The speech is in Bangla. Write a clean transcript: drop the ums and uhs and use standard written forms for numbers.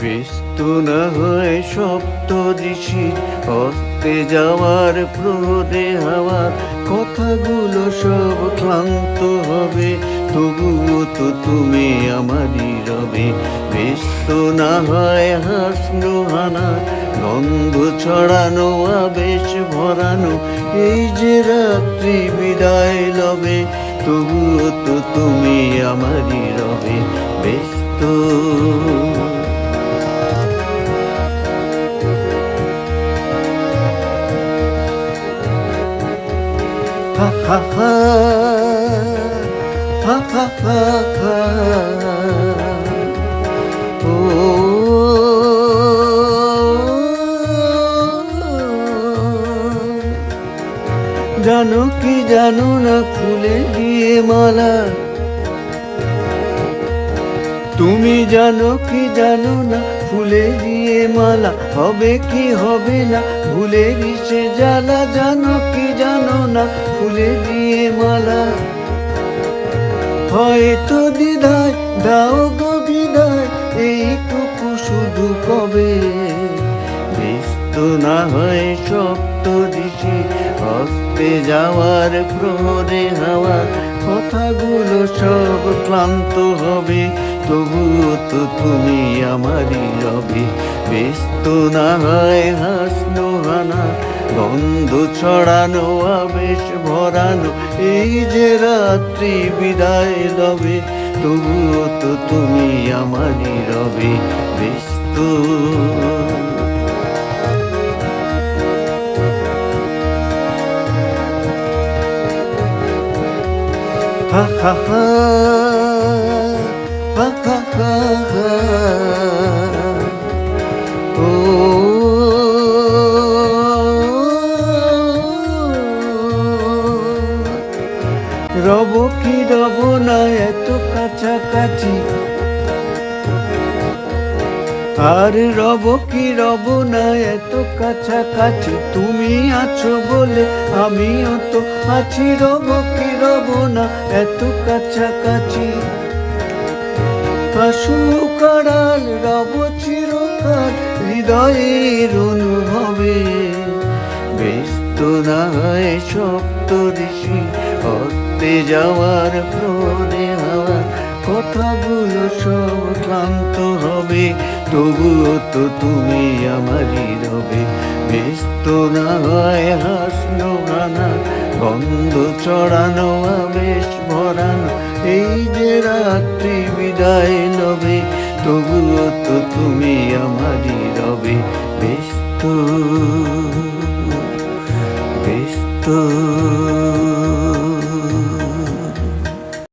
ব্যস্ত না হয় সপ্তঋষি হস্তে যাওয়ার প্রহরে হাওয়ার কথাগুলো সব ক্লান্ত হবে, তবুও তো তুমি আমারই রবে। ব্যস্ত না হয় হাসনো হানা গন্ধ ছড়ানো আবেশ ভরানো এই যে রাত্রি বিদায় লবে, তবুও তো তুমি আমারই রবে। ব্যস্ত হা হা হা হা হা হা হা ও জানো কি জানো না ফুলে দিয়ে মালা, তুমি জানো কি জানো না ফুলে দিয়ে মালা হবে কি হবে না ভুলে সে জ্বালা, জানো কি জানো না ফুলে দিয়ে মালা হয়তো দ্বিধায় দাও গো বিদায় এইটুকু শুধু কবে। ব্যস্ত না হয় সপ্তঋষি হস্তে যাওয়ার প্রহরে হাওয়ার কথাগুলো সব ক্লান্ত হবে, তবুও তো তুমি আমারই রবে। ব্যস্ত না হয় হাসনো হানা গন্ধ ছড়ানো আবেশ ভরানো এই যে রাত্রি বিদায় লবে, তবুও তো তুমি আমারই রবে। ব্যস্ত হা হা হা হা হা হা হা ও রব কি রব না এত কাছাকাছি, আর রব কি রব না এত কাছাকাছি, তুমি আছো বলে আমিও তো আছি। রব কি রব না এত কাছাকাছি, আসুক আড়াল রব চিরকাল হৃদয়ের অনুভবে। ব্যস্ত না হয় সপ্তঋষি হস্তে যাওয়ার প্রহরে হাওয়ার কথাগুলো সব ক্লান্ত হবে, তবুও তো তুমি আমারই রবে। ব্যস্ত না হয় হাসনো গানা গন্ধ ছড়ানো আবেশ ভরানো এই যে রাত্রি বিদায় লবে, তবুও তো তুমি আমারই রবে। ব্যস্ত ব্যস্ত